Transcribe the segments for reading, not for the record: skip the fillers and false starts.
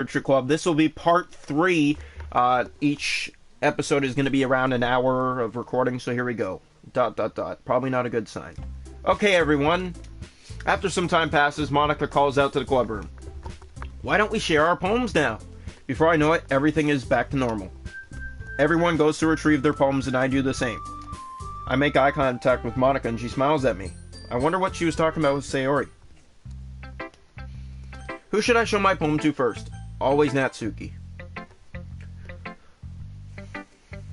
Literature Club. This will be part 3. Each episode is going to be around an hour of recording, so here we go. ... Probably not a good sign. Okay, everyone. After some time passes, Monica calls out to the club room. Why don't we share our poems now? Before I know it, everything is back to normal. Everyone goes to retrieve their poems, and I do the same. I make eye contact with Monica, and she smiles at me. I wonder what she was talking about with Sayori. Who should I show my poem to first? Always Natsuki.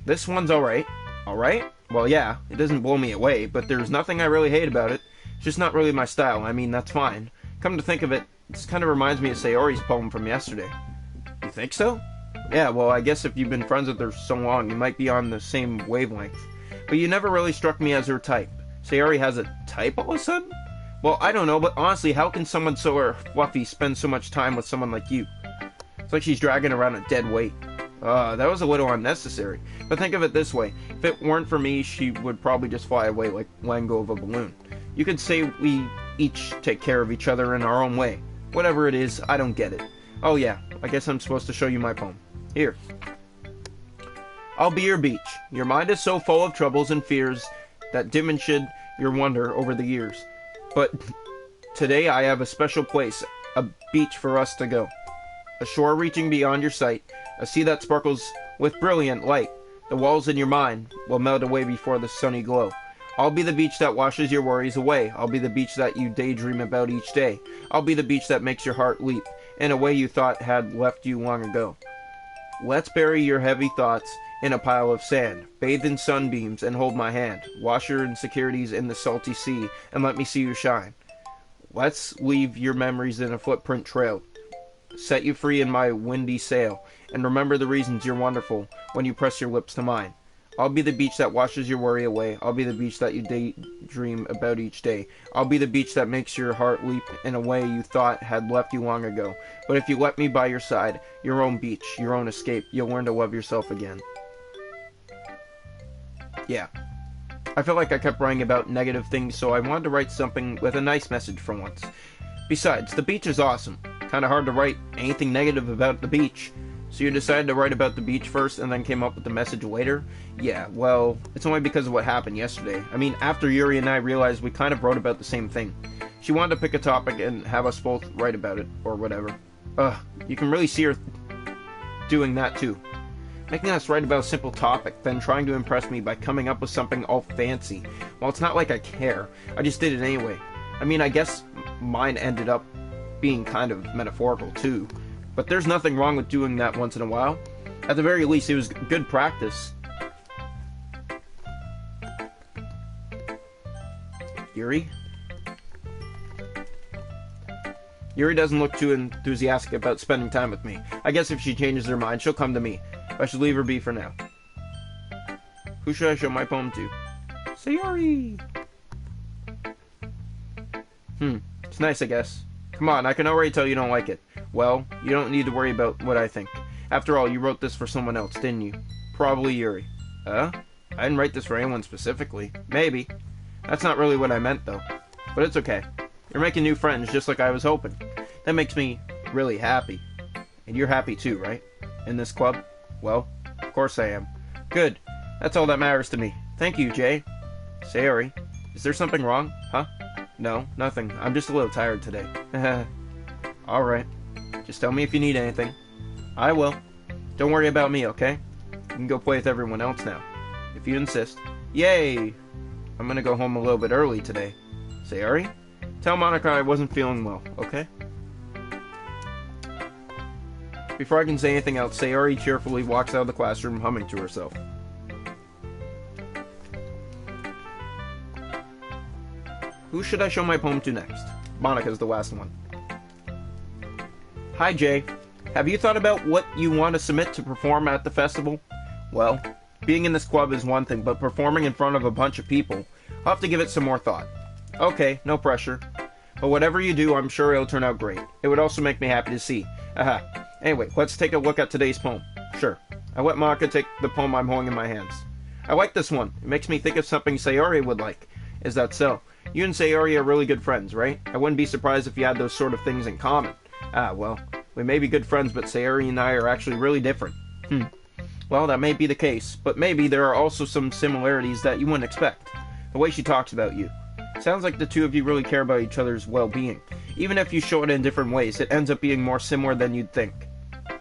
This one's alright. Alright? Well, yeah, it doesn't blow me away, but there's nothing I really hate about it. It's just not really my style. I mean, that's fine. Come to think of it, this kind of reminds me of Sayori's poem from yesterday. You think so? Yeah, well, I guess if you've been friends with her so long, you might be on the same wavelength. But you never really struck me as her type. Sayori has a type all of a sudden? Well, I don't know, but honestly, how can someone so fluffy spend so much time with someone like you? It's like she's dragging around a dead weight. That was a little unnecessary. But think of it this way. If it weren't for me, she would probably just fly away like letting go of a balloon. You could say we each take care of each other in our own way. Whatever it is, I don't get it. Oh yeah, I guess I'm supposed to show you my poem. Here. I'll be your beach. Your mind is so full of troubles and fears that diminished your wonder over the years. But today I have a special place, a beach for us to go. A shore reaching beyond your sight, a sea that sparkles with brilliant light. The walls in your mind will melt away before the sunny glow. I'll be the beach that washes your worries away. I'll be the beach that you daydream about each day. I'll be the beach that makes your heart leap in a way you thought had left you long ago. Let's bury your heavy thoughts in a pile of sand. Bathe in sunbeams and hold my hand. Wash your insecurities in the salty sea and let me see you shine. Let's leave your memories in a footprint trail. Set you free in my windy sail, and remember the reasons you're wonderful when you press your lips to mine. I'll be the beach that washes your worry away. I'll be the beach that you daydream about each day. I'll be the beach that makes your heart leap in a way you thought had left you long ago. But if you let me by your side, your own beach, your own escape, you'll learn to love yourself again. Yeah. I felt like I kept writing about negative things, so I wanted to write something with a nice message for once. Besides, the beach is awesome. Kinda hard to write anything negative about the beach. So you decided to write about the beach first and then came up with the message later? Yeah, well, it's only because of what happened yesterday. I mean, after Yuri and I realized we kind of wrote about the same thing. She wanted to pick a topic and have us both write about it, or whatever. You can really see her doing that too. Making us write about a simple topic, then trying to impress me by coming up with something all fancy. Well, it's not like I care. I just did it anyway. I mean, I guess mine ended up being kind of metaphorical too. But there's nothing wrong with doing that once in a while. At the very least, it was good practice. Yuri? Yuri doesn't look too enthusiastic about spending time with me. I guess if she changes her mind, she'll come to me. I should leave her be for now. Who should I show my poem to? Sayori! It's nice, I guess. Come on, I can already tell you don't like it. Well, you don't need to worry about what I think. After all, you wrote this for someone else, didn't you? Probably Yuri. I didn't write this for anyone specifically. Maybe. That's not really what I meant, though. But it's okay. You're making new friends, just like I was hoping. That makes me really happy. And you're happy too, right? In this club? Well, of course I am. Good. That's all that matters to me. Thank you, Jay. Sayori, is there something wrong? Huh? No, nothing. I'm just a little tired today. Alright. Just tell me if you need anything. I will. Don't worry about me, okay? You can go play with everyone else now. If you insist. Yay! I'm gonna go home a little bit early today. Sayori? Tell Monica I wasn't feeling well, okay? Before I can say anything else, Sayori cheerfully walks out of the classroom humming to herself. Who should I show my poem to next? Monica's the last one. Hi, Jay. Have you thought about what you want to submit to perform at the festival? Well, being in this club is one thing, but performing in front of a bunch of people, I'll have to give it some more thought. Okay, no pressure. But whatever you do, I'm sure it'll turn out great. It would also make me happy to see. Anyway, let's take a look at today's poem. Sure. I let Monica take the poem I'm holding in my hands. I like this one. It makes me think of something Sayori would like. Is that so? You and Sayori are really good friends, right? I wouldn't be surprised if you had those sort of things in common. Well, We may be good friends, but Sayori and I are actually really different. Well, that may be the case, but maybe there are also some similarities that you wouldn't expect. The way she talks about you. Sounds like the two of you really care about each other's well-being. Even if you show it in different ways, it ends up being more similar than you'd think.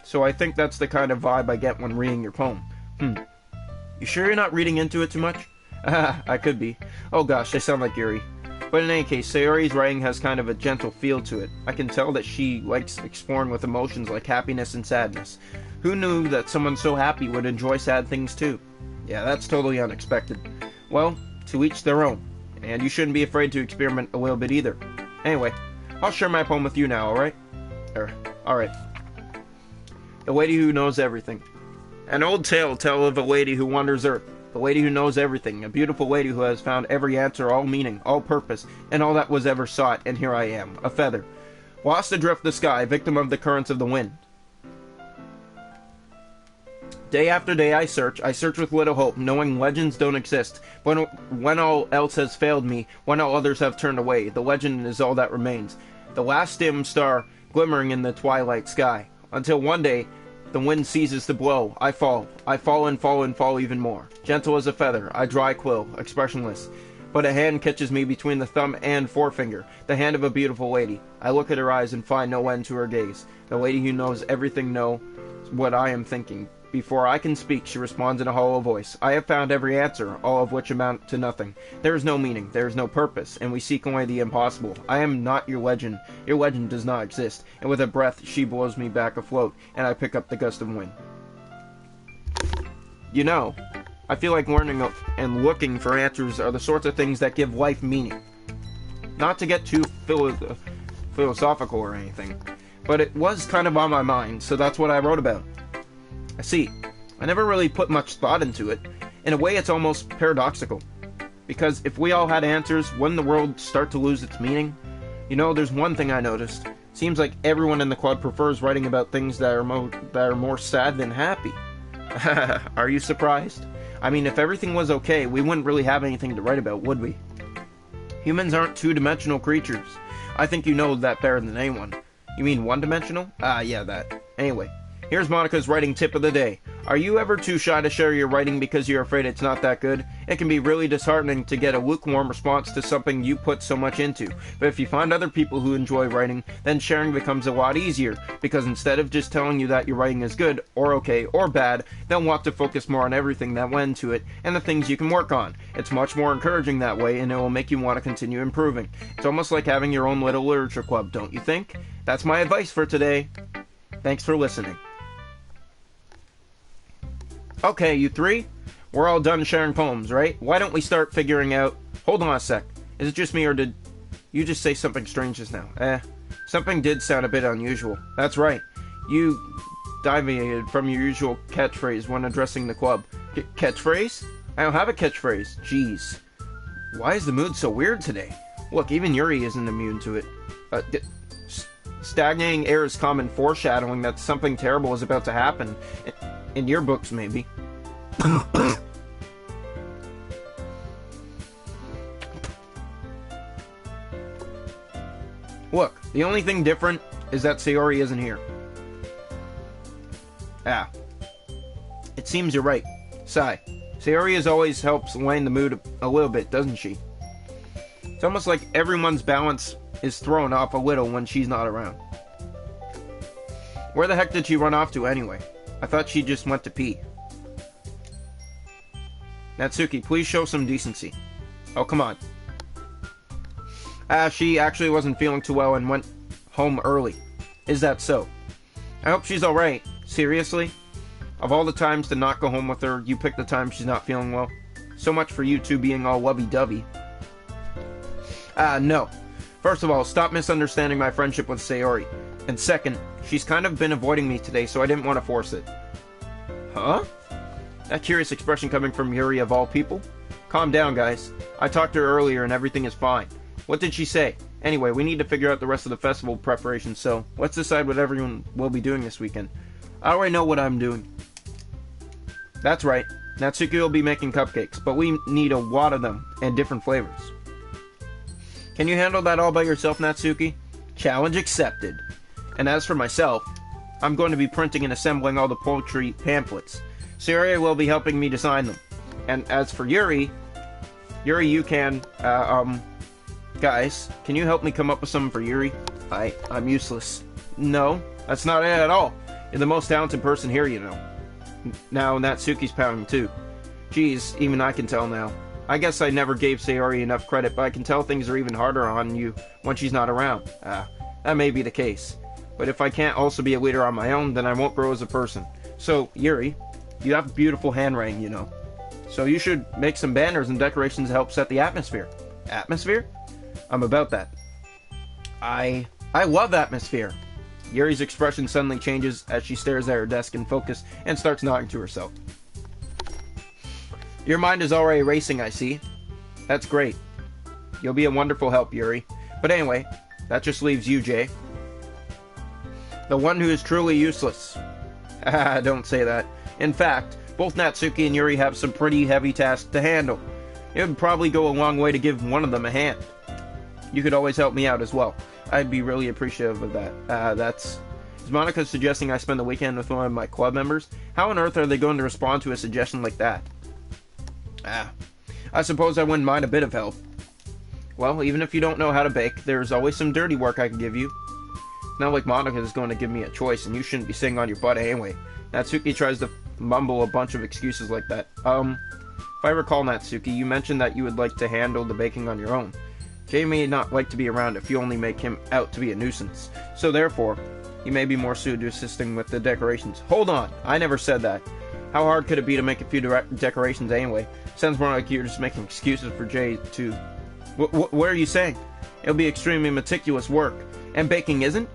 So I think that's the kind of vibe I get when reading your poem. You sure you're not reading into it too much? I could be. Oh gosh, I sound like Yuri. But in any case, Sayori's writing has kind of a gentle feel to it. I can tell that she likes exploring with emotions like happiness and sadness. Who knew that someone so happy would enjoy sad things too? Yeah, that's totally unexpected. Well, to each their own. And you shouldn't be afraid to experiment a little bit either. Anyway, I'll share my poem with you now, alright? Alright. The Lady Who Knows Everything. An old tale of a lady who wanders earth. The lady who knows everything. A beautiful lady who has found every answer, all meaning, all purpose, and all that was ever sought, and here I am, a feather. Lost adrift the sky, victim of the currents of the wind. Day after day I search with little hope, knowing legends don't exist. When all else has failed me, when all others have turned away, the legend is all that remains. The last dim star glimmering in the twilight sky. Until one day, the wind ceases to blow. I fall and fall and fall even more. Gentle as a feather, I dry quill, expressionless. But a hand catches me between the thumb and forefinger, the hand of a beautiful lady. I look at her eyes and find no end to her gaze. The lady who knows everything knows what I am thinking. Before I can speak, she responds in a hollow voice. I have found every answer, all of which amount to nothing. There is no meaning, there is no purpose, and we seek only the impossible. I am not your legend. Your legend does not exist. And with a breath, she blows me back afloat, and I pick up the gust of wind. You know, I feel like learning and looking for answers are the sorts of things that give life meaning. Not to get too philosophical or anything, but it was kind of on my mind, so that's what I wrote about. I see. I never really put much thought into it. In a way, it's almost paradoxical. Because if we all had answers, wouldn't the world start to lose its meaning? You know, there's one thing I noticed. Seems like everyone in the club prefers writing about things that are more sad than happy. Are you surprised? I mean, if everything was okay, we wouldn't really have anything to write about, would we? Humans aren't two-dimensional creatures. I think you know that better than anyone. You mean one-dimensional? Yeah, that. Anyway. Here's Monica's writing tip of the day. Are you ever too shy to share your writing because you're afraid it's not that good? It can be really disheartening to get a lukewarm response to something you put so much into. But if you find other people who enjoy writing, then sharing becomes a lot easier, because instead of just telling you that your writing is good, or okay, or bad, they'll want to focus more on everything that went into it, and the things you can work on. It's much more encouraging that way, and it will make you want to continue improving. It's almost like having your own little literature club, don't you think? That's my advice for today. Thanks for listening. Okay, you three, we're all done sharing poems, right? Why don't we start figuring out... Hold on a sec. Is it just me, or did you just say something strange just now? Something did sound a bit unusual. That's right. You deviated from your usual catchphrase when addressing the club. Catchphrase? I don't have a catchphrase. Jeez. Why is the mood so weird today? Look, even Yuri isn't immune to it. Stagnating air is common foreshadowing that something terrible is about to happen. In your books, maybe. Look, the only thing different is that Sayori isn't here. It seems you're right. Sigh. Sayori always helps lighten the mood a little bit, doesn't she? It's almost like everyone's balance is thrown off a little when she's not around. Where the heck did she run off to anyway? I thought she just went to pee. Natsuki, please show some decency. Oh, come on. She actually wasn't feeling too well and went home early. Is that so? I hope she's alright. Seriously? Of all the times to not go home with her, you pick the time she's not feeling well. So much for you two being all lovey-dovey. No. First of all, stop misunderstanding my friendship with Sayori. And second, she's kind of been avoiding me today, so I didn't want to force it. Huh? That curious expression coming from Yuri of all people? Calm down, guys. I talked to her earlier and everything is fine. What did she say? Anyway, we need to figure out the rest of the festival preparations, so let's decide what everyone will be doing this weekend. I already know what I'm doing. That's right. Natsuki will be making cupcakes, but we need a lot of them, and different flavors. Can you handle that all by yourself, Natsuki? Challenge accepted. And as for myself, I'm going to be printing and assembling all the poultry pamphlets. Sayori will be helping me design them. And as for Yuri, you can, guys, can you help me come up with something for Yuri? I'm useless. No, that's not it at all. You're the most talented person here, you know. Now Natsuki's pouting too. Geez, even I can tell now. I guess I never gave Sayori enough credit, but I can tell things are even harder on you when she's not around. That may be the case. But if I can't also be a leader on my own, then I won't grow as a person. So, Yuri, you have beautiful handwriting, you know. So you should make some banners and decorations to help set the atmosphere. Atmosphere? I'm about that. I love atmosphere. Yuri's expression suddenly changes as she stares at her desk in focus and starts nodding to herself. Your mind is already racing, I see. That's great. You'll be a wonderful help, Yuri. But anyway, that just leaves you, Jay. The one who is truly useless. Don't say that. In fact, both Natsuki and Yuri have some pretty heavy tasks to handle. It would probably go a long way to give one of them a hand. You could always help me out as well. I'd be really appreciative of that. Is Monica suggesting I spend the weekend with one of my club members? How on earth are they going to respond to a suggestion like that? I suppose I wouldn't mind a bit of help. Well, even if you don't know how to bake, there's always some dirty work I can give you. Not like Monica is going to give me a choice, and you shouldn't be sitting on your butt anyway. Natsuki tries to mumble a bunch of excuses like that. If I recall, Natsuki, you mentioned that you would like to handle the baking on your own. Jay may not like to be around if you only make him out to be a nuisance. So therefore, he may be more suited to assisting with the decorations. Hold on, I never said that. How hard could it be to make a few decorations anyway? Sounds more like you're just making excuses for Jay to... What are you saying? It'll be extremely meticulous work. And baking isn't?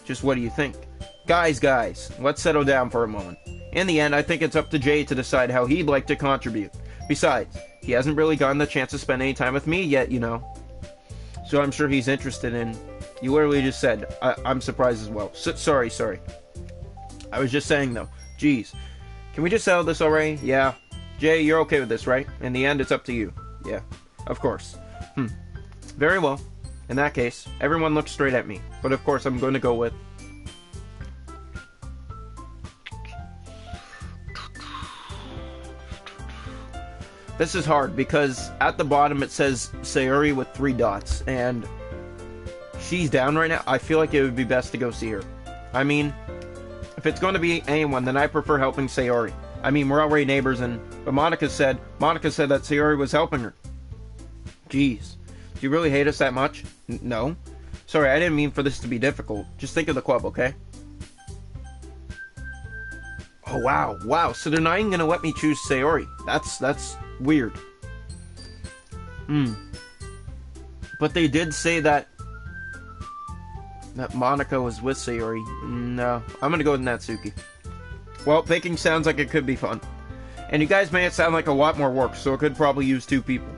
Just what do you think? Guys, let's settle down for a moment. In the end, I think it's up to Jay to decide how he'd like to contribute. Besides, he hasn't really gotten the chance to spend any time with me yet, you know. So I'm sure he's interested in... You literally just said, I'm surprised as well. Sorry. I was just saying, though. Jeez. Can we just settle this already? Yeah. Jay, you're okay with this, right? In the end, it's up to you. Yeah. Of course. Very well. In that case, everyone looks straight at me. But of course, I'm going to go with... This is hard because at the bottom it says Sayori with 3 dots, and she's down right now. I feel like it would be best to go see her. I mean, if it's going to be anyone, then I prefer helping Sayori. I mean, we're already neighbors, but Monica said that Sayori was helping her. Jeez. Do you really hate us that much? No. Sorry, I didn't mean for this to be difficult. Just think of the club, okay? Oh, wow. So they're not even going to let me choose Sayori. That's weird. But they did say that Monica was with Sayori. No, I'm going to go with Natsuki. Well, baking sounds like it could be fun. And you guys made it sound like a lot more work, so it could probably use 2 people.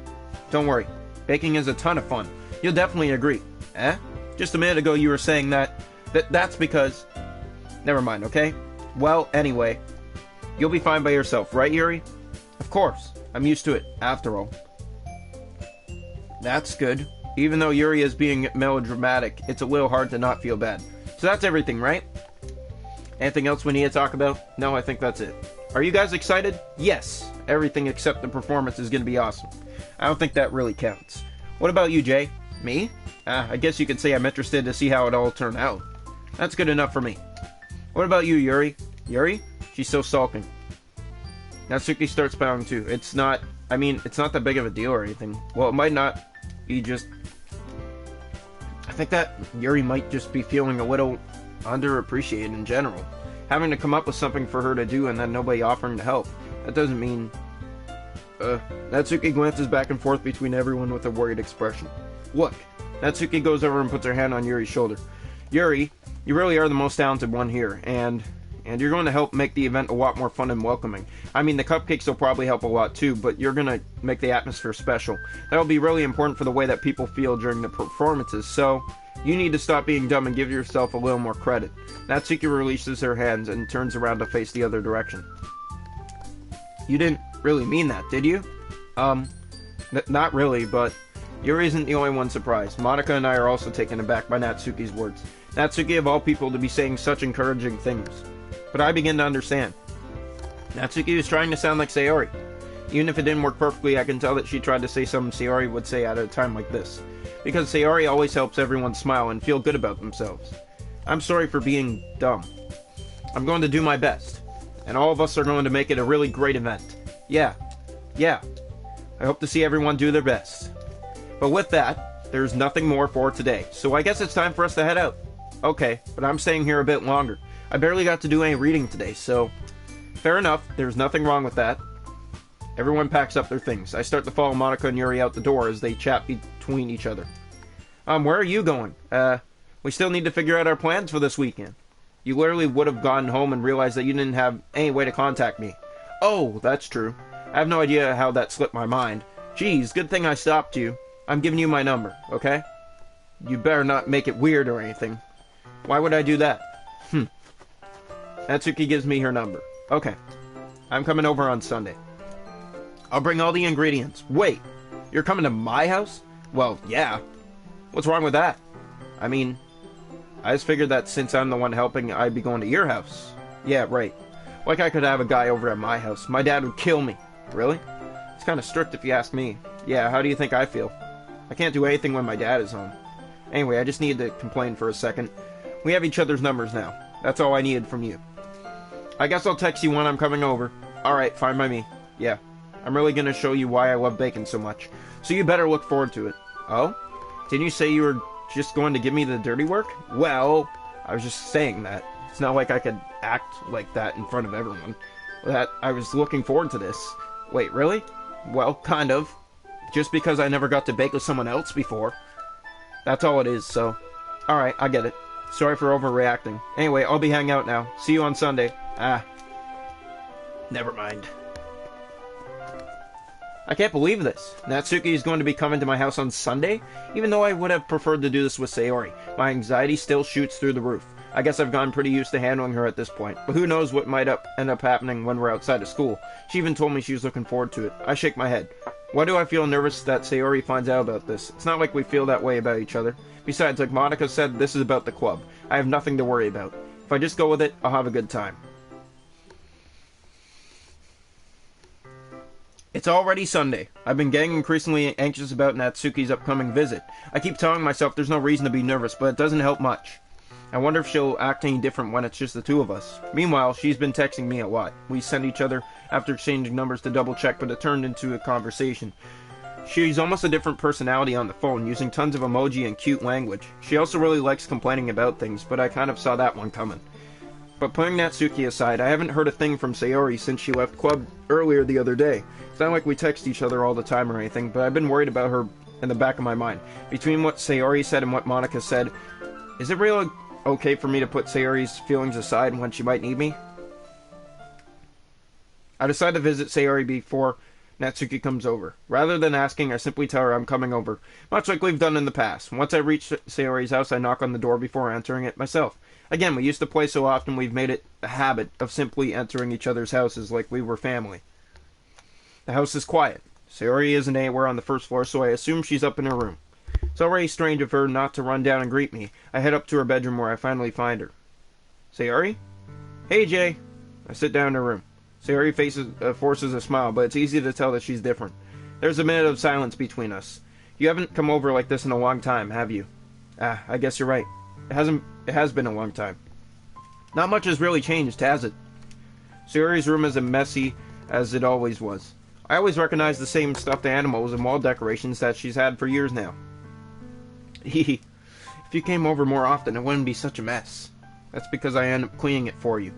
Don't worry. Baking is a ton of fun. You'll definitely agree. Just a minute ago you were saying that's because... Never mind, okay? Well, anyway. You'll be fine by yourself, right, Yuri? Of course. I'm used to it, after all. That's good. Even though Yuri is being melodramatic, it's a little hard to not feel bad. So that's everything, right? Anything else we need to talk about? No, I think that's it. Are you guys excited? Yes. Everything except the performance is going to be awesome. I don't think that really counts. What about you, Jay? Me? I guess you could say I'm interested to see how it all turned out. That's good enough for me. What about you, Yuri? Yuri? She's still sulking. Natsuki starts bowing too. It's not that big of a deal or anything. Well, it might not be just... I think that Yuri might just be feeling a little underappreciated in general. Having to come up with something for her to do and then nobody offering to help. That doesn't mean... Natsuki glances back and forth between everyone with a worried expression. Look. Natsuki goes over and puts her hand on Yuri's shoulder. Yuri, you really are the most talented one here, and you're going to help make the event a lot more fun and welcoming. I mean, the cupcakes will probably help a lot too, but you're going to make the atmosphere special. That'll be really important for the way that people feel during the performances, so you need to stop being dumb and give yourself a little more credit. Natsuki releases her hands and turns around to face the other direction. You didn't really mean that, did you? Not really, but Yuri isn't the only one surprised. Monica and I are also taken aback by Natsuki's words. Natsuki of all people to be saying such encouraging things. But I begin to understand. Natsuki was trying to sound like Sayori. Even if it didn't work perfectly, I can tell that she tried to say something Sayori would say at a time like this. Because Sayori always helps everyone smile and feel good about themselves. I'm sorry for being dumb. I'm going to do my best. And all of us are going to make it a really great event. Yeah. I hope to see everyone do their best. But with that, there's nothing more for today. So I guess it's time for us to head out. Okay, but I'm staying here a bit longer. I barely got to do any reading today, so... Fair enough, there's nothing wrong with that. Everyone packs up their things. I start to follow Monica and Yuri out the door as they chat between each other. Where are you going? We still need to figure out our plans for this weekend. You literally would have gone home and realized that you didn't have any way to contact me. Oh, that's true. I have no idea how that slipped my mind. Geez, good thing I stopped you. I'm giving you my number, okay? You better not make it weird or anything. Why would I do that? Natsuki gives me her number. Okay. I'm coming over on Sunday. I'll bring all the ingredients. Wait, you're coming to my house? Well, yeah. What's wrong with that? I mean, I just figured that since I'm the one helping, I'd be going to your house. Yeah, right. Like I could have a guy over at my house. My dad would kill me. Really? It's kind of strict if you ask me. Yeah, how do you think I feel? I can't do anything when my dad is home. Anyway, I just needed to complain for a second. We have each other's numbers now. That's all I needed from you. I guess I'll text you when I'm coming over. Alright, fine by me. Yeah. I'm really gonna show you why I love bacon so much. So you better look forward to it. Oh? Didn't you say you were just going to give me the dirty work? Well, I was just saying that. It's not like I could act like that in front of everyone. That I was looking forward to this. Wait, really? Well, kind of. Just because I never got to bake with someone else before. That's all it is, so... Alright, I get it. Sorry for overreacting. Anyway, I'll be hanging out now. See you on Sunday. Never mind. I can't believe this. Natsuki is going to be coming to my house on Sunday? Even though I would have preferred to do this with Sayori, my anxiety still shoots through the roof. I guess I've gotten pretty used to handling her at this point, but who knows what might end up happening when we're outside of school. She even told me she was looking forward to it. I shake my head. Why do I feel nervous that Sayori finds out about this? It's not like we feel that way about each other. Besides, like Monica said, this is about the club. I have nothing to worry about. If I just go with it, I'll have a good time. It's already Sunday. I've been getting increasingly anxious about Natsuki's upcoming visit. I keep telling myself there's no reason to be nervous, but it doesn't help much. I wonder if she'll act any different when it's just the two of us. Meanwhile, she's been texting me a lot. We send each other after exchanging numbers to double check, but it turned into a conversation. She's almost a different personality on the phone, using tons of emoji and cute language. She also really likes complaining about things, but I kind of saw that one coming. But putting Natsuki aside, I haven't heard a thing from Sayori since she left club earlier the other day. It's not like we text each other all the time or anything, but I've been worried about her in the back of my mind. Between what Sayori said and what Monica said, is it really okay for me to put Sayori's feelings aside when she might need me? I decide to visit Sayori before Natsuki comes over. Rather than asking, I simply tell her I'm coming over, much like we've done in the past. Once I reach Sayori's house, I knock on the door before entering it myself. Again, we used to play so often we've made it a habit of simply entering each other's houses like we were family. The house is quiet. Sayori isn't anywhere on the first floor, so I assume she's up in her room. It's already strange of her not to run down and greet me. I head up to her bedroom where I finally find her. Sayori? Hey, Jay. I sit down in her room. Sayori forces a smile, but it's easy to tell that she's different. There's a minute of silence between us. You haven't come over like this in a long time, have you? I guess you're right. It has been a long time. Not much has really changed, has it? Sayori's room is as messy as it always was. I always recognize the same stuffed animals and wall decorations that she's had for years now. If you came over more often, it wouldn't be such a mess. That's because I end up cleaning it for you.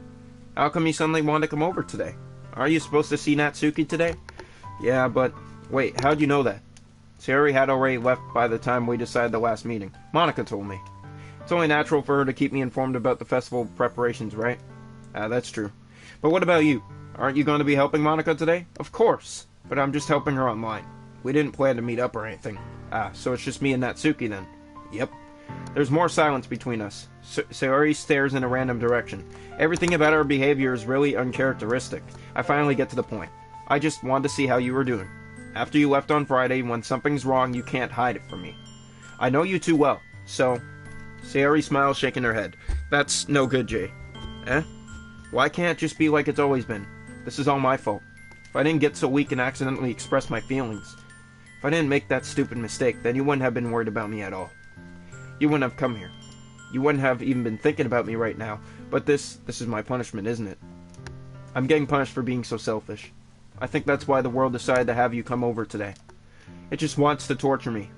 How come you suddenly want to come over today? Are you supposed to see Natsuki today? Yeah, but... Wait, how'd you know that? Sayori had already left by the time we decided the last meeting. Monica told me. It's only natural for her to keep me informed about the festival preparations, right? That's true. But what about you? Aren't you going to be helping Monica today? Of course. But I'm just helping her online. We didn't plan to meet up or anything. So it's just me and Natsuki then. Yep. There's more silence between us. Sayori stares in a random direction. Everything about her behavior is really uncharacteristic. I finally get to the point. I just wanted to see how you were doing. After you left on Friday, when something's wrong, you can't hide it from me. I know you too well, so... Sayori smiles, shaking her head. That's no good, Jay. Eh? Why can't it just be like it's always been? This is all my fault. If I didn't get so weak and accidentally express my feelings, if I didn't make that stupid mistake, then you wouldn't have been worried about me at all. You wouldn't have come here. You wouldn't have even been thinking about me right now. But this is my punishment, isn't it? I'm getting punished for being so selfish. I think that's why the world decided to have you come over today. It just wants to torture me.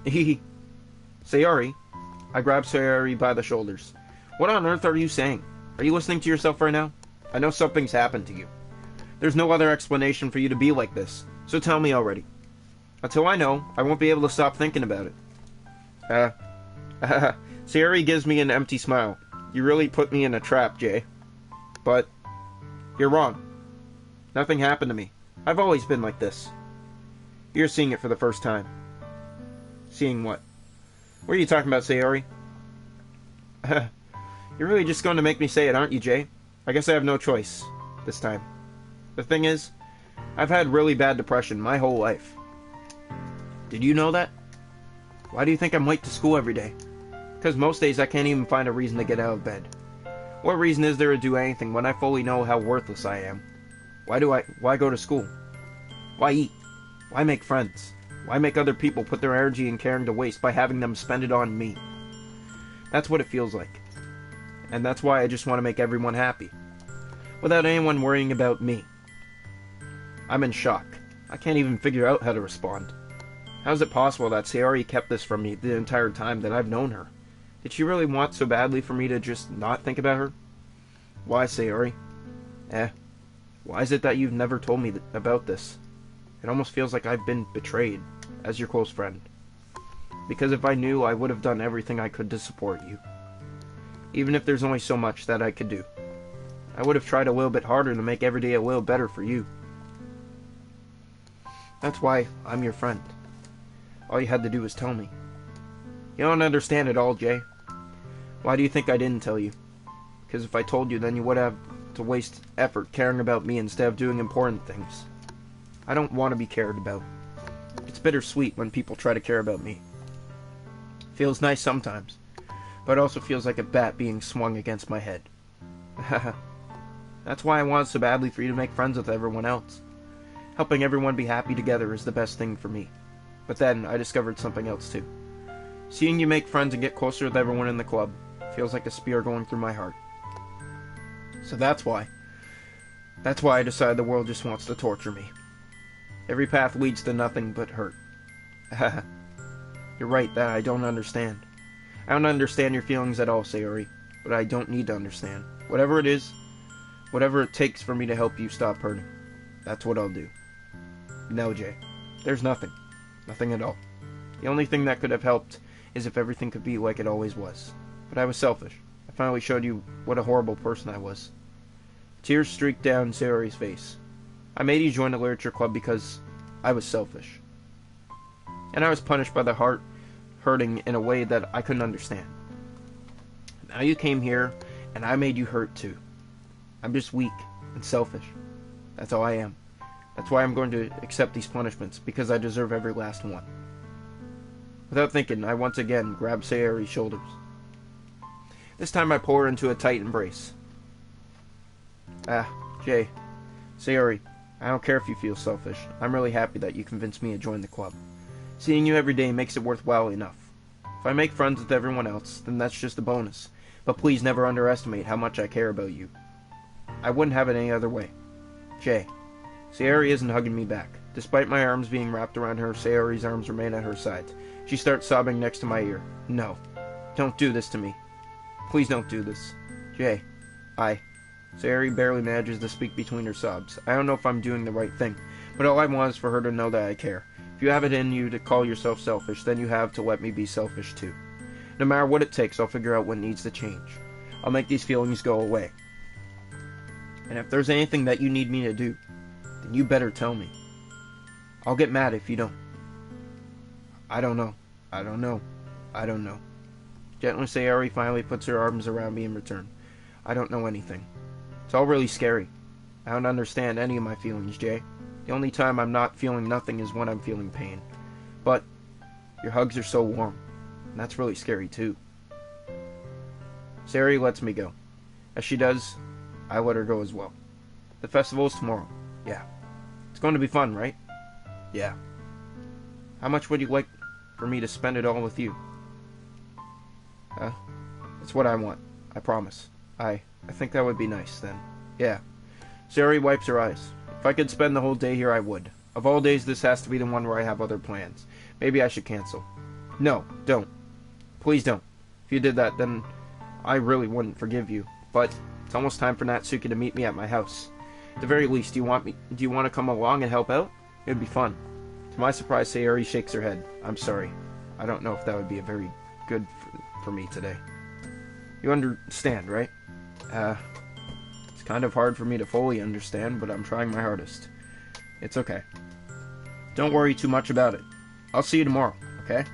Hehe. Sayori. I grabbed Sayori by the shoulders. What on earth are you saying? Are you listening to yourself right now? I know something's happened to you. There's no other explanation for you to be like this, so tell me already. Until I know, I won't be able to stop thinking about it. Sayori gives me an empty smile. You really put me in a trap, Jay. But you're wrong. Nothing happened to me. I've always been like this. You're seeing it for the first time. Seeing what? What are you talking about, Sayori? You're really just going to make me say it, aren't you, Jay? I guess I have no choice this time. The thing is, I've had really bad depression my whole life. Did you know that? Why do you think I'm late to school every day? Because most days I can't even find a reason to get out of bed. What reason is there to do anything when I fully know how worthless I am? Why go to school? Why eat? Why make friends? Why make other people put their energy and caring to waste by having them spend it on me? That's what it feels like. And that's why I just want to make everyone happy. Without anyone worrying about me. I'm in shock. I can't even figure out how to respond. How is it possible that Sayori kept this from me the entire time that I've known her? Did she really want so badly for me to just not think about her? Why, Sayori? Why is it that you've never told me about this? It almost feels like I've been betrayed as your close friend. Because if I knew, I would have done everything I could to support you. Even if there's only so much that I could do. I would have tried a little bit harder to make every day a little better for you. That's why I'm your friend. All you had to do was tell me. You don't understand it all, Jay. Why do you think I didn't tell you? Because if I told you, then you would have to waste effort caring about me instead of doing important things. I don't want to be cared about. It's bittersweet when people try to care about me. Feels nice sometimes, but it also feels like a bat being swung against my head. That's why I wanted so badly for you to make friends with everyone else. Helping everyone be happy together is the best thing for me. But then, I discovered something else too. Seeing you make friends and get closer with everyone in the club feels like a spear going through my heart. So that's why I decided the world just wants to torture me. Every path leads to nothing but hurt. You're right that I don't understand. I don't understand your feelings at all, Sayori. But I don't need to understand. Whatever it is, whatever it takes for me to help you stop hurting, that's what I'll do. No, Jay. There's nothing. Nothing at all. The only thing that could have helped is if everything could be like it always was. But I was selfish. I finally showed you what a horrible person I was. Tears streaked down Sayori's face. I made you join the literature club because I was selfish. And I was punished by the heart hurting in a way that I couldn't understand. Now you came here, and I made you hurt too. I'm just weak and selfish. That's all I am. That's why I'm going to accept these punishments, because I deserve every last one. Without thinking, I once again grabbed Sayori's shoulders. This time I pull her into a tight embrace. Jay, Sayori, I don't care if you feel selfish. I'm really happy that you convinced me to join the club. Seeing you every day makes it worthwhile enough. If I make friends with everyone else, then that's just a bonus. But please never underestimate how much I care about you. I wouldn't have it any other way. Jay. Sayori isn't hugging me back. Despite my arms being wrapped around her, Sayori's arms remain at her sides. She starts sobbing next to my ear. No. Don't do this to me. Please don't do this. Jay. Sayori barely manages to speak between her sobs. I don't know if I'm doing the right thing, but all I want is for her to know that I care. If you have it in you to call yourself selfish, then you have to let me be selfish too. No matter what it takes, I'll figure out what needs to change. I'll make these feelings go away. And if there's anything that you need me to do, then you better tell me. I'll get mad if you don't. I don't know. Gently, Sayori finally puts her arms around me in return. I don't know anything. It's all really scary. I don't understand any of my feelings, Jay. The only time I'm not feeling nothing is when I'm feeling pain. But your hugs are so warm. And that's really scary, too. Sayori lets me go. As she does, I let her go as well. The festival is tomorrow. Yeah. It's going to be fun, right? Yeah. How much would you like for me to spend it all with you? It's what I want. I promise. I think that would be nice, then. Yeah. Sayori wipes her eyes. If I could spend the whole day here, I would. Of all days, this has to be the one where I have other plans. Maybe I should cancel. No, don't. Please don't. If you did that, then I really wouldn't forgive you. But it's almost time for Natsuki to meet me at my house. At the very least, do you want to come along and help out? It'd be fun. To my surprise, Sayori shakes her head. I'm sorry. I don't know if that would be a very good for me today. You understand, right? It's kind of hard for me to fully understand, but I'm trying my hardest. It's okay. Don't worry too much about it. I'll see you tomorrow, okay?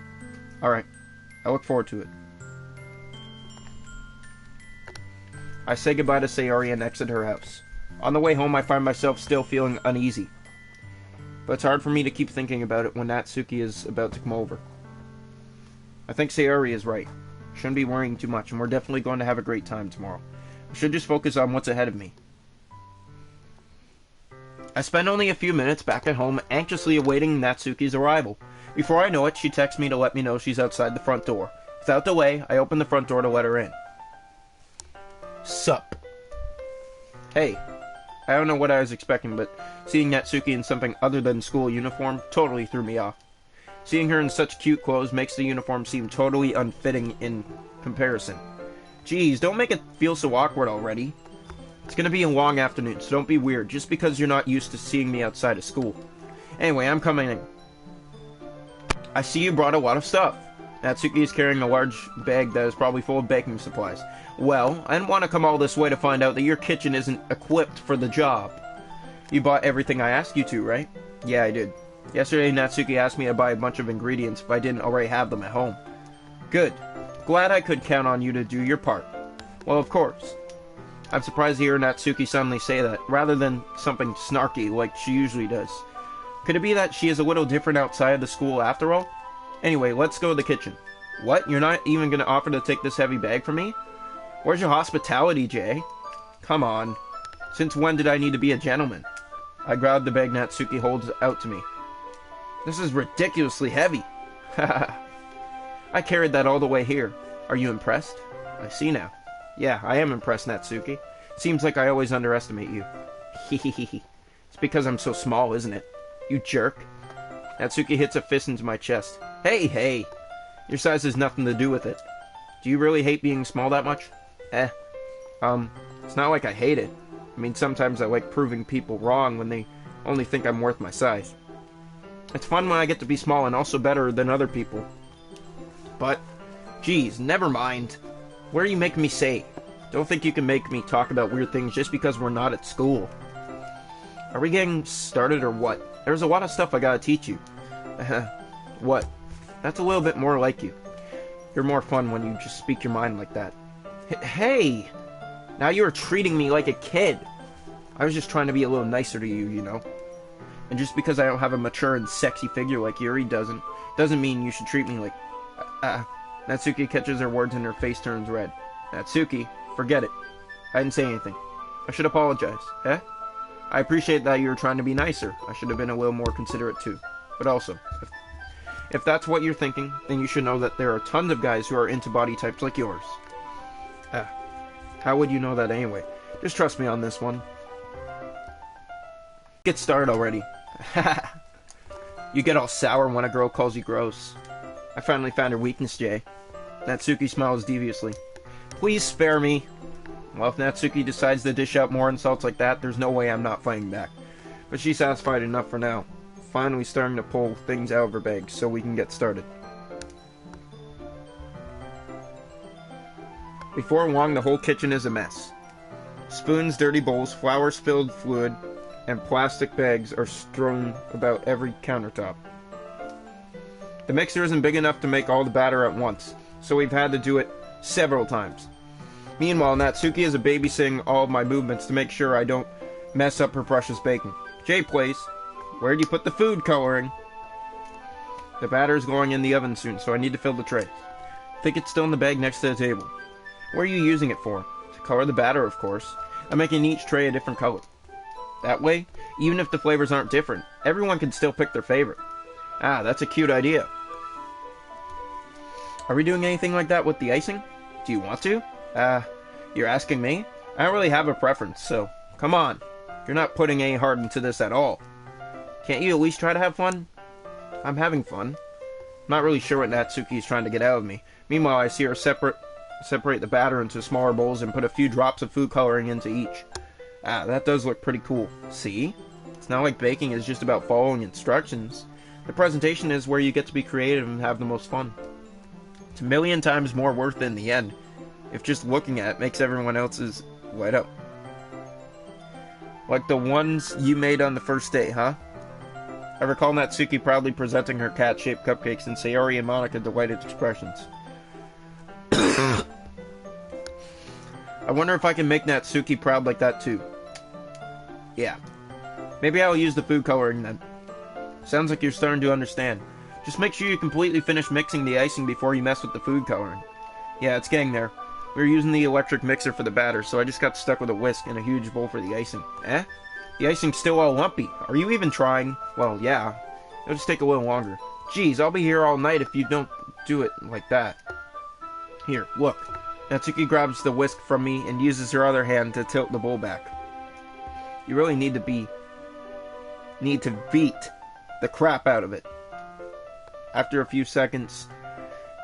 Alright. I look forward to it. I say goodbye to Sayori and exit her house. On the way home, I find myself still feeling uneasy. But it's hard for me to keep thinking about it when Natsuki is about to come over. I think Sayori is right. Shouldn't be worrying too much, and we're definitely going to have a great time tomorrow. I should just focus on what's ahead of me. I spend only a few minutes back at home, anxiously awaiting Natsuki's arrival. Before I know it, she texts me to let me know she's outside the front door. Without delay, I open the front door to let her in. Sup? Hey. I don't know what I was expecting, but seeing Natsuki in something other than school uniform totally threw me off. Seeing her in such cute clothes makes the uniform seem totally unfitting in comparison. Jeez, don't make it feel so awkward already. It's gonna be a long afternoon, so don't be weird, just because you're not used to seeing me outside of school. Anyway, I'm coming in. I see you brought a lot of stuff. Natsuki is carrying a large bag that is probably full of baking supplies. Well, I didn't want to come all this way to find out that your kitchen isn't equipped for the job. You bought everything I asked you to, right? Yeah, I did. Yesterday, Natsuki asked me to buy a bunch of ingredients if I didn't already have them at home. Good. Glad I could count on you to do your part. Well, of course. I'm surprised to hear Natsuki suddenly say that, rather than something snarky like she usually does. Could it be that she is a little different outside of the school after all? Anyway, let's go to the kitchen. What? You're not even going to offer to take this heavy bag from me? Where's your hospitality, Jay? Come on. Since when did I need to be a gentleman? I grab the bag Natsuki holds out to me. This is ridiculously heavy. I carried that all the way here. Are you impressed? I see now. Yeah, I am impressed, Natsuki. Seems like I always underestimate you. Hehehe. It's because I'm so small, isn't it? You jerk. Natsuki hits a fist into my chest. Hey! Your size has nothing to do with it. Do you really hate being small that much? It's not like I hate it. I mean, sometimes I like proving people wrong when they only think I'm worth my size. It's fun when I get to be small and also better than other people. But, geez, never mind. What are you making me say? Don't think you can make me talk about weird things just because we're not at school. Are we getting started or what? There's a lot of stuff I gotta teach you. What? That's a little bit more like you. You're more fun when you just speak your mind like that. Hey! Now you're treating me like a kid. I was just trying to be a little nicer to you, you know? And just because I don't have a mature and sexy figure like Yuri doesn't mean you should treat me like... Natsuki catches her words and her face turns red. Natsuki, forget it. I didn't say anything. I should apologize, eh? I appreciate that you were trying to be nicer. I should have been a little more considerate too. But also, if that's what you're thinking, then you should know that there are tons of guys who are into body types like yours. How would you know that anyway? Just trust me on this one. Get started already. You get all sour when a girl calls you gross. I finally found her weakness, Jay. Natsuki smiles deviously. Please spare me. Well, if Natsuki decides to dish out more insults like that, there's no way I'm not fighting back. But she's satisfied enough for now. Finally starting to pull things out of her bag so we can get started. Before long, the whole kitchen is a mess. Spoons, dirty bowls, flour-spilled fluid, and plastic bags are strewn about every countertop. The mixer isn't big enough to make all the batter at once, so we've had to do it several times. Meanwhile, Natsuki is babysitting all of my movements to make sure I don't mess up her precious baking. Jay plays. Where'd you put the food coloring? The batter is going in the oven soon, so I need to fill the trays. think it's still in the bag next to the table. What are you using it for? To color the batter, of course. I'm making each tray a different color. That way, even if the flavors aren't different, everyone can still pick their favorite. Ah, that's a cute idea. Are we doing anything like that with the icing? Do you want to? You're asking me? I don't really have a preference, so come on. You're not putting any heart into this at all. Can't you at least try to have fun? I'm having fun. I'm not really sure what Natsuki is trying to get out of me. Meanwhile, I see her separate the batter into smaller bowls and put a few drops of food coloring into each. Ah, that does look pretty cool. See? It's not like baking is just about following instructions. The presentation is where you get to be creative and have the most fun. It's a million times more worth it in the end, if just looking at it makes everyone else's light up. Like the ones you made on the first day, huh? I recall Natsuki proudly presenting her cat-shaped cupcakes and Sayori and Monica delighted expressions. I wonder if I can make Natsuki proud like that too. Yeah. Maybe I'll use the food coloring then. Sounds like you're starting to understand. Just make sure you completely finish mixing the icing before you mess with the food coloring. Yeah, it's getting there. We were using the electric mixer for the batter, so I just got stuck with a whisk and a huge bowl for the icing. Eh? The icing's still all lumpy. Are you even trying? Well, yeah. It'll just take a little longer. Geez, I'll be here all night if you don't do it like that. Here, look. Natsuki grabs the whisk from me and uses her other hand to tilt the bowl back. You really need to beat the crap out of it. After a few seconds,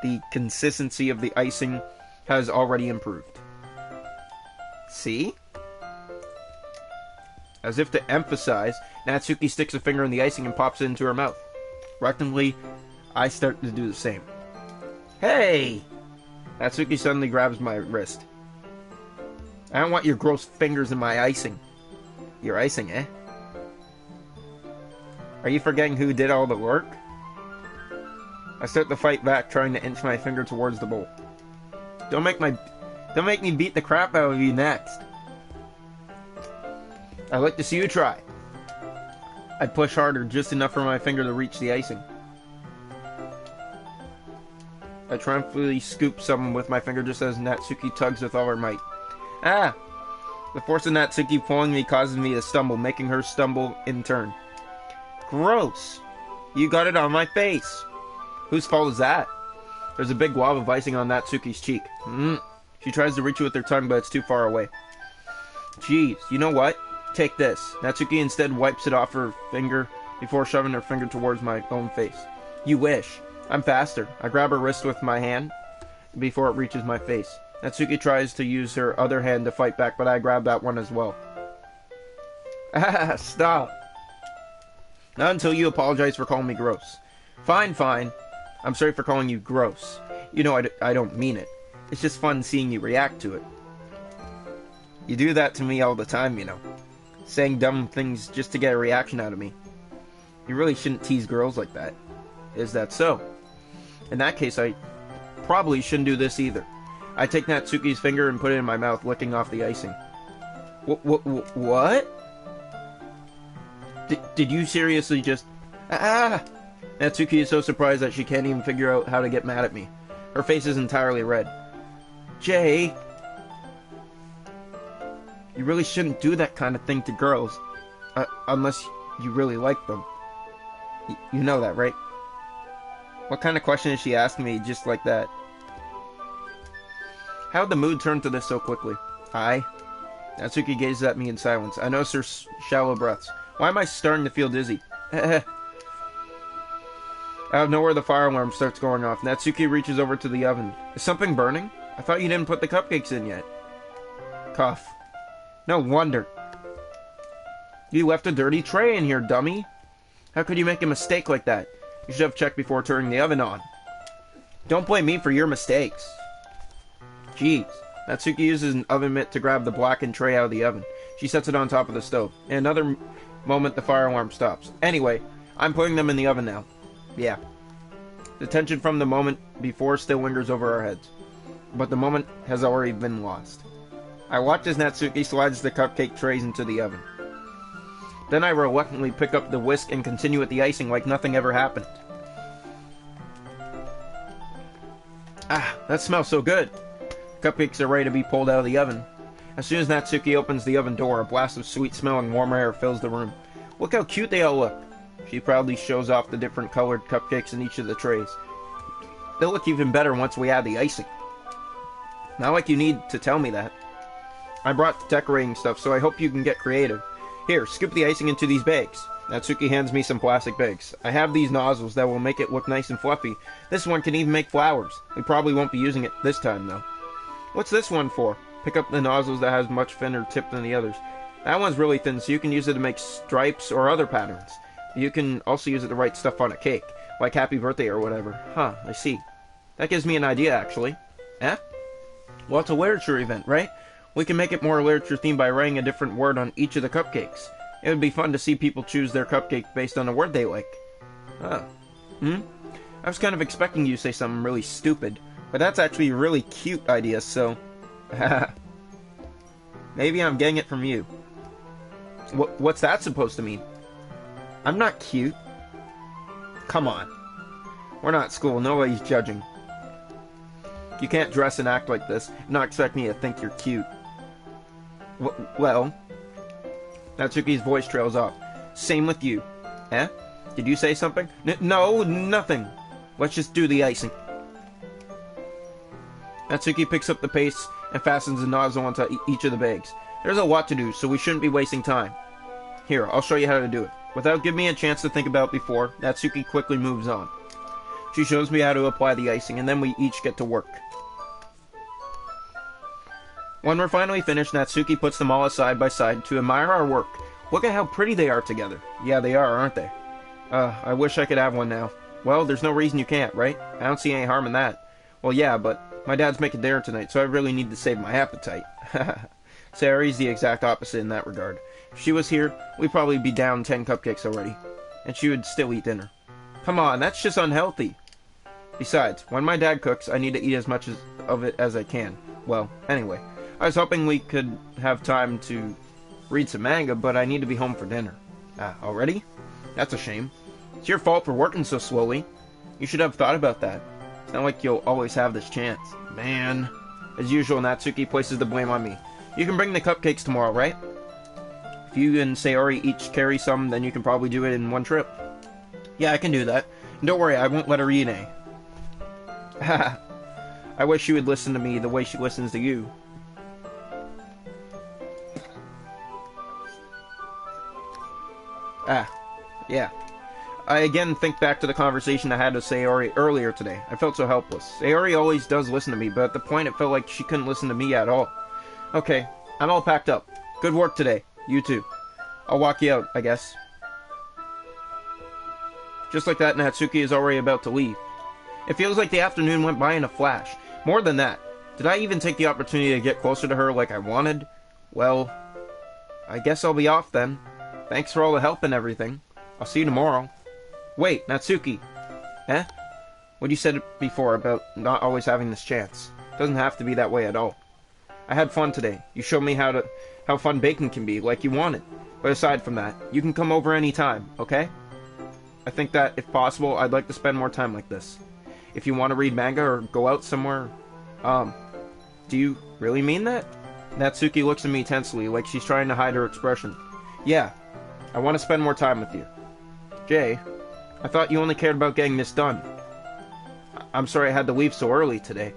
the consistency of the icing has already improved. See? As if to emphasize, Natsuki sticks a finger in the icing and pops it into her mouth. Reluctantly, I start to do the same. Hey! Natsuki suddenly grabs my wrist. I don't want your gross fingers in my icing. Your icing, eh? Are you forgetting who did all the work? I start to fight back, trying to inch my finger towards the bowl. Don't make me beat the crap out of you next. I'd like to see you try. I push harder, just enough for my finger to reach the icing. I triumphantly scoop some with my finger just as Natsuki tugs with all her might. Ah! The force of Natsuki pulling me causes me to stumble, making her stumble in turn. Gross! You got it on my face! Whose fault is that? There's a big glob of icing on Natsuki's cheek. She tries to reach it with her tongue, but it's too far away. Jeez, you know what? Take this. Natsuki instead wipes it off her finger before shoving her finger towards my own face. You wish. I'm faster. I grab her wrist with my hand before it reaches my face. Natsuki tries to use her other hand to fight back, but I grab that one as well. Ah, stop. Not until you apologize for calling me gross. Fine, fine. I'm sorry for calling you gross. You know I don't mean it. It's just fun seeing you react to it. You do that to me all the time, you know. Saying dumb things just to get a reaction out of me. You really shouldn't tease girls like that. Is that so? In that case, I probably shouldn't do this either. I take Natsuki's finger and put it in my mouth, licking off the icing. What? Did you seriously just... Ah! Natsuki is so surprised that she can't even figure out how to get mad at me. Her face is entirely red. Jay! You really shouldn't do that kind of thing to girls. Unless you really like them. You know that, right? What kind of question is she asking me just like that? How'd the mood turn to this so quickly? Natsuki gazes at me in silence. I notice her shallow breaths. Why am I starting to feel dizzy? Out of nowhere, the fire alarm starts going off. Natsuki reaches over to the oven. Is something burning? I thought you didn't put the cupcakes in yet. Cough. No wonder. You left a dirty tray in here, dummy. How could you make a mistake like that? You should have checked before turning the oven on. Don't blame me for your mistakes. Jeez. Natsuki uses an oven mitt to grab the blackened tray out of the oven. She sets it on top of the stove. In another moment, the fire alarm stops. Anyway, I'm putting them in the oven now. Yeah. The tension from the moment before still lingers over our heads. But the moment has already been lost. I watch as Natsuki slides the cupcake trays into the oven. Then I reluctantly pick up the whisk and continue with the icing like nothing ever happened. Ah, That smells so good. Cupcakes are ready to be pulled out of the oven. As soon as Natsuki opens the oven door, a blast of sweet-smelling warm air fills the room. Look how cute they all look. She proudly shows off the different colored cupcakes in each of the trays. They'll look even better once we add the icing. Not like you need to tell me that. I brought decorating stuff, so I hope you can get creative. Here, scoop the icing into these bags. Natsuki hands me some plastic bags. I have these nozzles that will make it look nice and fluffy. This one can even make flowers. We probably won't be using it this time, though. What's this one for? Pick up the nozzles that has much thinner tip than the others. That one's really thin, so you can use it to make stripes or other patterns. You can also use it to write stuff on a cake, like happy birthday or whatever. Huh, I see. That gives me an idea, actually. Eh? Well, it's a literature event, right? We can make it more literature themed by writing a different word on each of the cupcakes. It would be fun to see people choose their cupcake based on a word they like. Oh. I was kind of expecting you to say something really stupid, but that's actually a really cute idea, so... Maybe I'm getting it from you. What's that supposed to mean? I'm not cute. Come on. We're not at school, nobody's judging. You can't dress and act like this and not expect me to think you're cute. Well... Natsuki's voice trails off. Same with you. Eh? Did you say something? No, nothing. Let's just do the icing. Natsuki picks up the paste and fastens the nozzle onto each of the bags. There's a lot to do, so we shouldn't be wasting time. Here, I'll show you how to do it. Without giving me a chance to think about it before, Natsuki quickly moves on. She shows me how to apply the icing, and then we each get to work. When we're finally finished, Natsuki puts them all side by side to admire our work. Look at how pretty they are together. Yeah, they are, aren't they? I wish I could have one now. Well, there's no reason you can't, right? I don't see any harm in that. Well, yeah, but my dad's making dinner tonight, so I really need to save my appetite. Sayori's the exact opposite in that regard. If she was here, we'd probably be down 10 cupcakes already. And she would still eat dinner. Come on, that's just unhealthy. Besides, when my dad cooks, I need to eat as much of it as I can. Well, anyway, I was hoping we could have time to read some manga, but I need to be home for dinner. Already? That's a shame. It's your fault for working so slowly. You should have thought about that. It's not like you'll always have this chance. Man. As usual, Natsuki places the blame on me. You can bring the cupcakes tomorrow, right? If you and Sayori each carry some, then you can probably do it in one trip. Yeah, I can do that. And don't worry, I won't let her eat any. Haha. I wish she would listen to me the way she listens to you. Yeah. I again think back to the conversation I had with Sayori earlier today. I felt so helpless. Sayori always does listen to me, but at the point it felt like she couldn't listen to me at all. Okay, I'm all packed up. Good work today. You too. I'll walk you out, I guess. Just like that, Natsuki is already about to leave. It feels like the afternoon went by in a flash. More than that, did I even take the opportunity to get closer to her like I wanted? Well, I guess I'll be off then. Thanks for all the help and everything. I'll see you tomorrow. Wait, Natsuki. Eh? What you said before about not always having this chance. Doesn't have to be that way at all. I had fun today. You showed me how fun baking can be, like you wanted. But aside from that, you can come over any time, okay? I think that, if possible, I'd like to spend more time like this. If you want to read manga or go out somewhere... do you really mean that? Natsuki looks at me tensely, like she's trying to hide her expression. Yeah, I want to spend more time with you. Jay, I thought you only cared about getting this done. I'm sorry I had to leave so early today.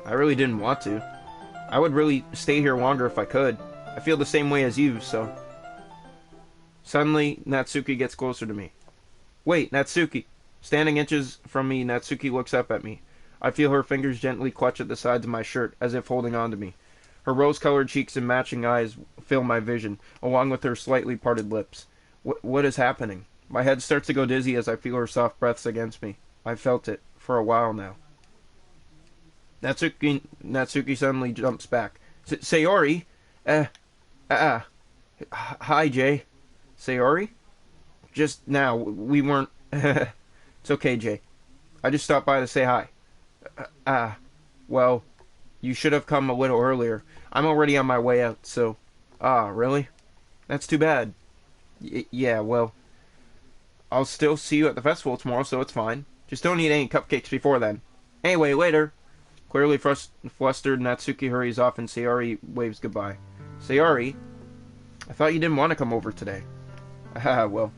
I really didn't want to. I would really stay here longer if I could. I feel the same way as you, so... Suddenly, Natsuki gets closer to me. Wait, Natsuki! Standing inches from me, Natsuki looks up at me. I feel her fingers gently clutch at the sides of my shirt, as if holding on to me. Her rose-colored cheeks and matching eyes fill my vision, along with her slightly parted lips. What is happening? My head starts to go dizzy as I feel her soft breaths against me. I've felt it for a while now. Natsuki suddenly jumps back. Sayori? Hi, Jay. Sayori? Just now, we weren't... It's okay, Jay. I just stopped by to say hi. Well, you should have come a little earlier. I'm already on my way out, so... really? That's too bad. Yeah, well... I'll still see you at the festival tomorrow, so it's fine. Just don't eat any cupcakes before then. Anyway, later. Clearly flustered, Natsuki hurries off and Sayori waves goodbye. Sayori? I thought you didn't want to come over today. Ah, well,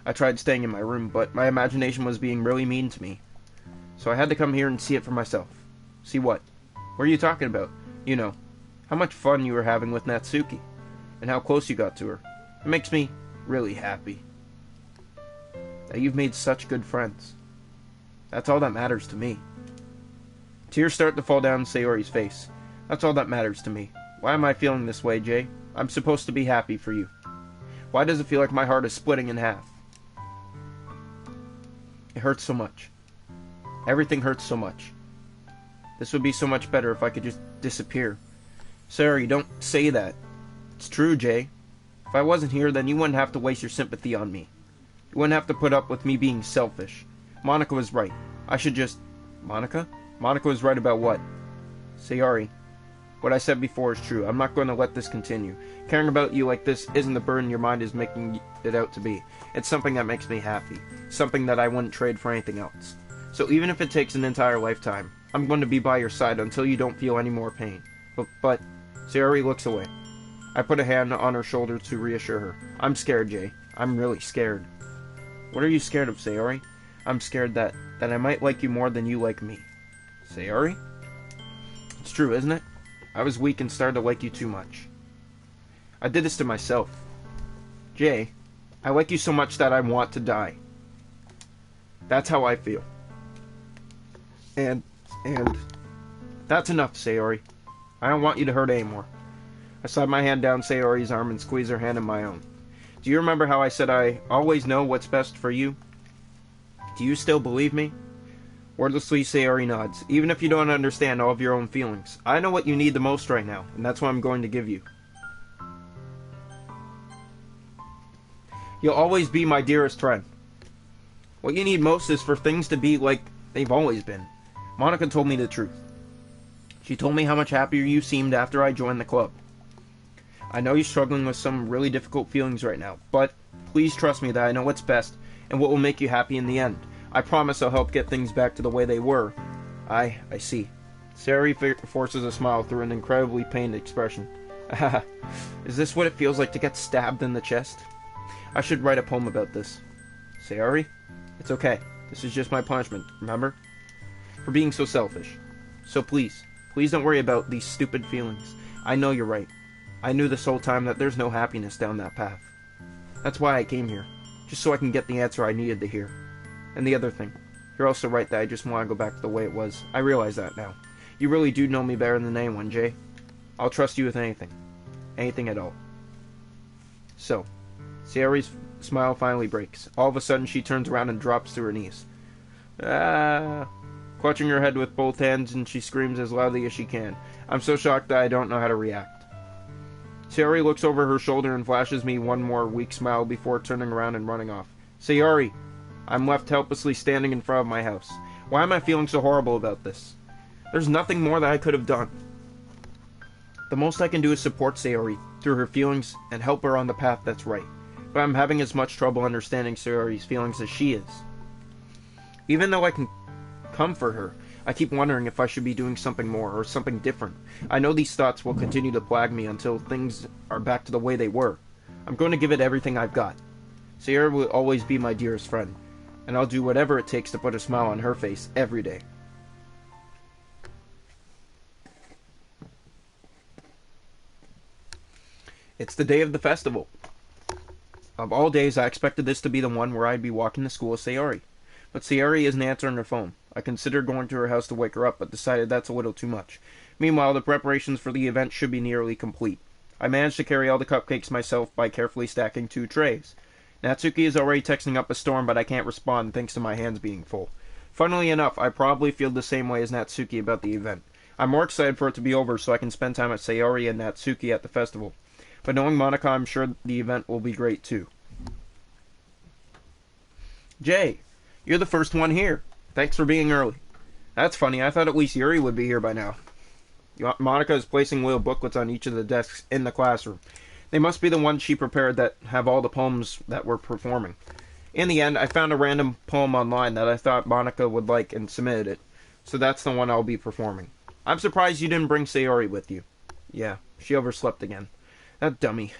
I tried staying in my room, but my imagination was being really mean to me. So I had to come here and see it for myself. See what? What are you talking about? You know, how much fun you were having with Natsuki, and how close you got to her. It makes me really happy that you've made such good friends. That's all that matters to me. Tears start to fall down Sayori's face. That's all that matters to me. Why am I feeling this way, Jay? I'm supposed to be happy for you. Why does it feel like my heart is splitting in half? It hurts so much. Everything hurts so much. This would be so much better if I could just disappear. Sayori, don't say that. It's true, Jay. If I wasn't here, then you wouldn't have to waste your sympathy on me. You wouldn't have to put up with me being selfish. Monica was right. I should just... Monica? Monica was right about what? Sayori, what I said before is true. I'm not going to let this continue. Caring about you like this isn't the burden your mind is making it out to be. It's something that makes me happy. Something that I wouldn't trade for anything else. So even if it takes an entire lifetime, I'm going to be by your side until you don't feel any more pain. But Sayori looks away. I put a hand on her shoulder to reassure her. I'm scared, Jay. I'm really scared. What are you scared of, Sayori? I'm scared that I might like you more than you like me. Sayori? It's true, isn't it? I was weak and started to like you too much. I did this to myself. Jay, I like you so much that I want to die. That's how I feel. And that's enough, Sayori. I don't want you to hurt anymore. I slide my hand down Sayori's arm and squeeze her hand in my own. Do you remember how I said I always know what's best for you? Do you still believe me? Wordlessly, Sayori nods. Even if you don't understand all of your own feelings, I know what you need the most right now, and that's what I'm going to give you. You'll always be my dearest friend. What you need most is for things to be like they've always been. Monica told me the truth. She told me how much happier you seemed after I joined the club. I know you're struggling with some really difficult feelings right now, but please trust me that I know what's best and what will make you happy in the end. I promise I'll help get things back to the way they were. I see. Sayori forces a smile through an incredibly pained expression. Is this what it feels like to get stabbed in the chest? I should write a poem about this. Sayori, it's okay. This is just my punishment, remember? For being so selfish. So please don't worry about these stupid feelings. I know you're right. I knew this whole time that there's no happiness down that path. That's why I came here. Just so I can get the answer I needed to hear. And the other thing, you're also right that I just want to go back to the way it was. I realize that now. You really do know me better than anyone, Jay. I'll trust you with anything. Anything at all. So, Sayori's smile finally breaks. All of a sudden, she turns around and drops to her knees. Clutching her head with both hands, and she screams as loudly as she can. I'm so shocked that I don't know how to react. Sayori looks over her shoulder and flashes me one more weak smile before turning around and running off. Sayori! I'm left helplessly standing in front of my house. Why am I feeling so horrible about this? There's nothing more that I could have done. The most I can do is support Sayori through her feelings and help her on the path that's right. But I'm having as much trouble understanding Sayori's feelings as she is. Even though I can comfort her, I keep wondering if I should be doing something more or something different. I know these thoughts will continue to plague me until things are back to the way they were. I'm going to give it everything I've got. Sayori will always be my dearest friend, and I'll do whatever it takes to put a smile on her face every day. It's the day of the festival. Of all days, I expected this to be the one where I'd be walking to school with Sayori. But Sayori isn't answering her phone. I considered going to her house to wake her up, but decided that's a little too much. Meanwhile, the preparations for the event should be nearly complete. I managed to carry all the cupcakes myself by carefully stacking 2 trays. Natsuki is already texting up a storm, but I can't respond thanks to my hands being full. Funnily enough, I probably feel the same way as Natsuki about the event. I'm more excited for it to be over so I can spend time with Sayori and Natsuki at the festival. But knowing Monica, I'm sure the event will be great too. Jay, you're the first one here. Thanks for being early. That's funny, I thought at least Yuri would be here by now. Monica is placing little booklets on each of the desks in the classroom. They must be the ones she prepared that have all the poems that we're performing. In the end, I found a random poem online that I thought Monica would like and submitted it. So that's the one I'll be performing. I'm surprised you didn't bring Sayori with you. Yeah, she overslept again. That dummy.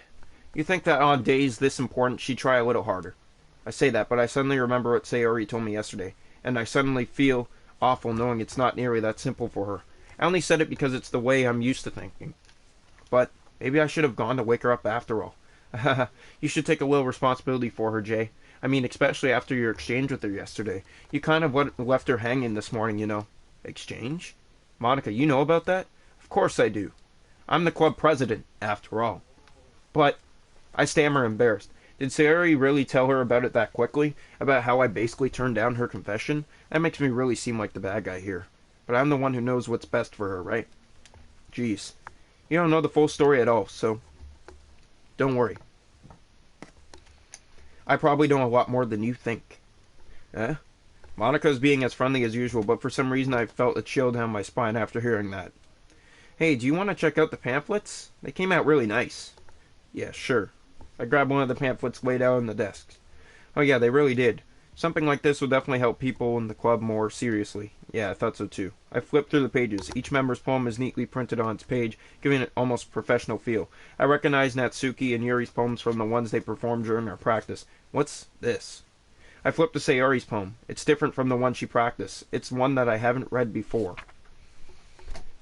You think that on days this important she'd try a little harder. I say that, but I suddenly remember what Sayori told me yesterday, and I suddenly feel awful knowing it's not nearly that simple for her. I only said it because it's the way I'm used to thinking. But maybe I should have gone to wake her up after all. You should take a little responsibility for her, Jay. I mean, especially after your exchange with her yesterday. You kind of left her hanging this morning, you know. Exchange? Monica, you know about that? Of course I do. I'm the club president, after all. But, I stammer embarrassed. Did Sayori really tell her about it that quickly? About how I basically turned down her confession? That makes me really seem like the bad guy here. But I'm the one who knows what's best for her, right? Jeez. You don't know the full story at all, so don't worry. I probably know a lot more than you think. Eh? Monica's being as friendly as usual, but for some reason I felt a chill down my spine after hearing that. Hey, do you want to check out the pamphlets? They came out really nice. Yeah, sure. I grabbed one of the pamphlets laid out on the desk. Oh yeah, they really did. Something like this would definitely help people in the club more seriously. Yeah, I thought so too. I flipped through the pages. Each member's poem is neatly printed on its page, giving it almost professional feel. I recognize Natsuki and Yuri's poems from the ones they performed during our practice. What's this? I flipped to Sayori's poem. It's different from the one she practiced. It's one that I haven't read before.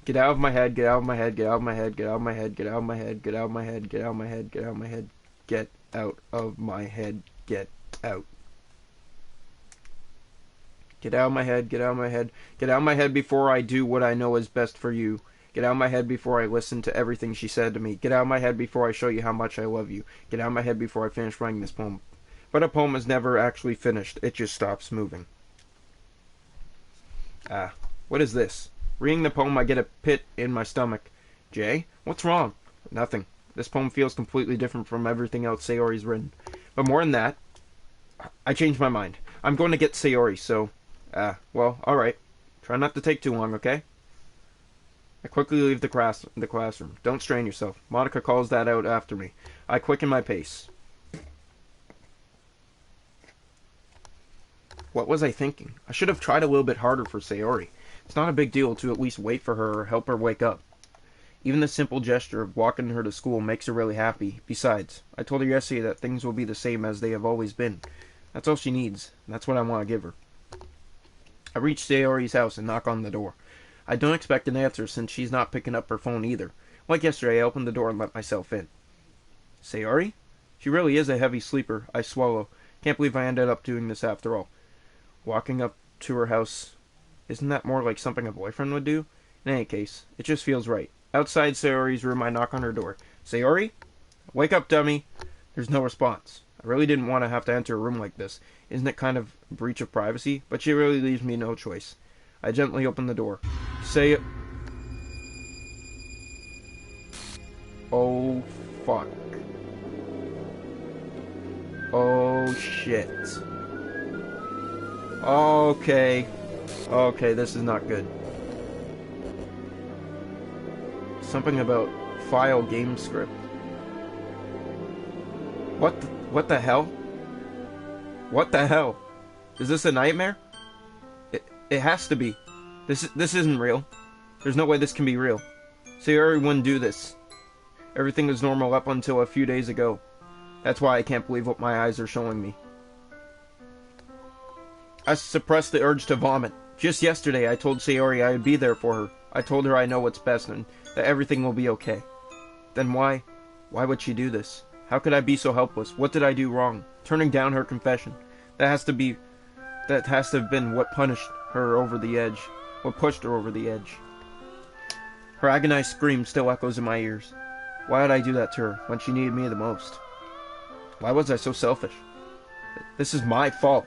Get out of my head, get out of my head, get out of my head, get out of my head, get out of my head, get out of my head, get out of my head, get out of my head, get out of my head, get out. Get out of my head, get out of my head, get out of my head before I do what I know is best for you. Get out of my head before I listen to everything she said to me. Get out of my head before I show you how much I love you. Get out of my head before I finish writing this poem. But a poem is never actually finished. It just stops moving. What is this? Reading the poem, I get a pit in my stomach. Jay, what's wrong? Nothing. This poem feels completely different from everything else Sayori's written. But more than that, I changed my mind. I'm going to get Sayori, so... well, alright. Try not to take too long, okay? I quickly leave the classroom. Don't strain yourself. Monica calls that out after me. I quicken my pace. What was I thinking? I should have tried a little bit harder for Sayori. It's not a big deal to at least wait for her or help her wake up. Even the simple gesture of walking her to school makes her really happy. Besides, I told her yesterday that things will be the same as they have always been. That's all she needs, and that's what I want to give her. I reach Sayori's house and knock on the door. I don't expect an answer since she's not picking up her phone either. Like yesterday, I opened the door and let myself in. Sayori? She really is a heavy sleeper. I swallow. Can't believe I ended up doing this after all. Walking up to her house, isn't that more like something a boyfriend would do? In any case, it just feels right. Outside Sayori's room, I knock on her door. Sayori? Wake up, dummy. There's no response. I really didn't want to have to enter a room like this. Isn't it kind of a breach of privacy? But she really leaves me no choice. I gently open the door. Say... Oh, fuck. Oh, shit. Okay. Okay, this is not good. Something about file game script. What the hell? What the hell? Is this a nightmare? It has to be. This isn't real. There's no way this can be real. Sayori wouldn't do this. Everything was normal up until a few days ago. That's why I can't believe what my eyes are showing me. I suppressed the urge to vomit. Just yesterday I told Sayori I would be there for her. I told her I know what's best and that everything will be okay. Then why would she do this? How could I be so helpless? What did I do wrong? Turning down her confession. That has to have been what punished her over the edge. What pushed her over the edge. Her agonized scream still echoes in my ears. Why did I do that to her when she needed me the most? Why was I so selfish? This is my fault.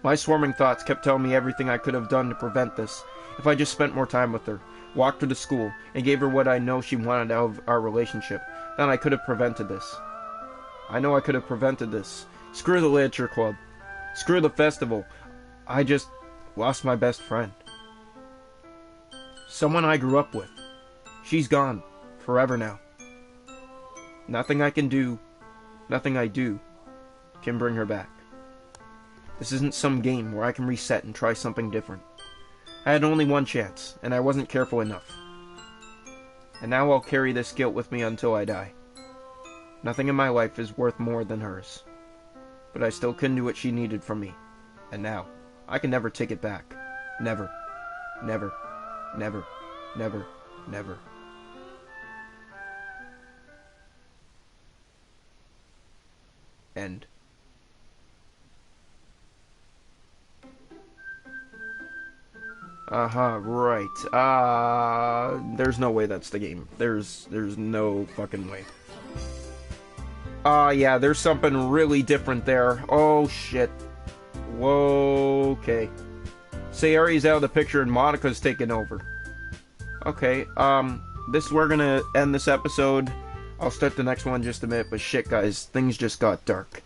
My swarming thoughts kept telling me everything I could have done to prevent this. If I just spent more time with her, walked her to school, and gave her what I know she wanted out of our relationship, then I could have prevented this. I know I could have prevented this. Screw the literature club. Screw the festival. I just lost my best friend. Someone I grew up with. She's gone. Forever now. Nothing I can do, nothing I do, can bring her back. This isn't some game where I can reset and try something different. I had only one chance, and I wasn't careful enough. And now I'll carry this guilt with me until I die. Nothing in my life is worth more than hers. But I still couldn't do what she needed from me. And now, I can never take it back. Never. Never. Never. Never. Never. End. Right. There's no way that's the game. There's no fucking way. Yeah, there's something really different there. Oh, shit. Whoa, okay. Sayori's out of the picture and Monika's taking over. Okay, we're gonna end this episode. I'll start the next one in just a minute, but shit, guys, things just got dark.